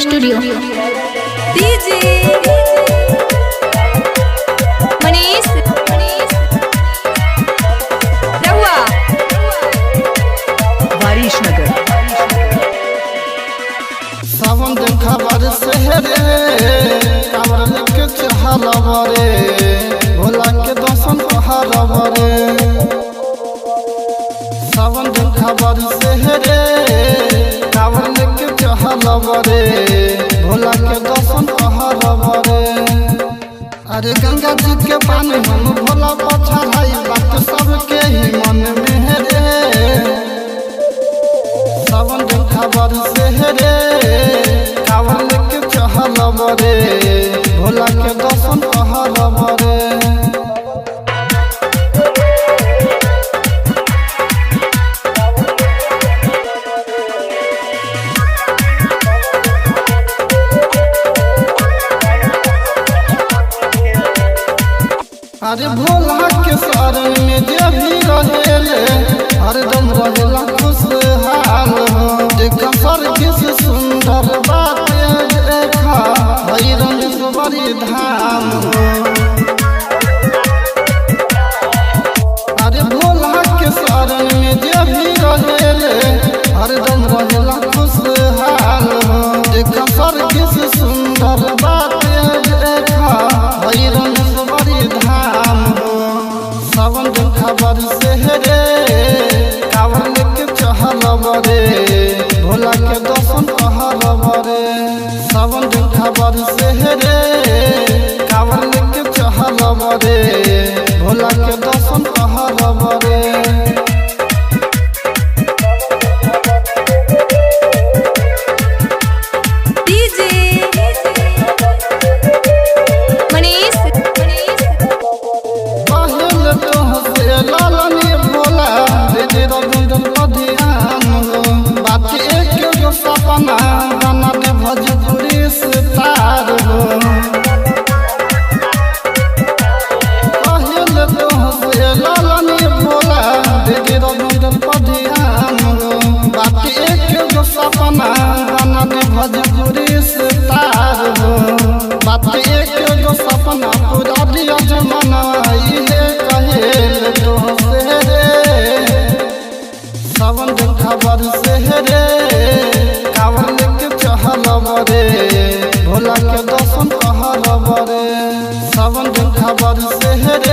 Studio. DJ Manish रहुआ वारिश नगर। सावन देखा बारिश रे कांवर लेके चहलव रे भोला के दर्शन कहलव रे। सावन देखा बारिश रे कांवर लेके चहलव रे भोला के दर्शन कहलव रे। अरे गंगा जी के पानी हम भोला पछाई बात सबके ही मन में रे। सावन देखा बारिश रे कांवर लेके चहलव रे भोला के दर्शन कहलव रे। अरे भोला के शरण में जे भी रहेले हरदम रहेला खुशहाल हो। देखा स्वर्ग से सुंदर बात देखा हई रंगेश्वरी धाम हो। अरे भोला के शरण में जे भी रहेले हरदम रहेला खुशहाल हो। देखा स्वर्ग से सुंदर बात देखा हई रंगेश्वरी धाम हो। सावन देखा बारिश रे कांवर लेके चहलव रे भोला के दर्शन कहलव रे। सावन देखा बारिश रे कांवर लेके चहलव रे भोला के दर्शन कहलव रे। डीजे मनीष पहल तो हसे लालनी भोला दे रविंद्र पधियान हो। बात एक जो सपना गाना के भोजपुरी से तार हो। पहल तो हसे लालनी भोला दे रविंद्र पधियान हो। बात एक जो सपना गाना के भोजपुरी से तार हो। बात एक जो सपना पूरा दिया जमाना इहे कहेल तो से रे। सावन देखा बारिश रे कांवर लेके चहलव रे भोला के दर्शन कहलव रे। सावन देखा बारिश रे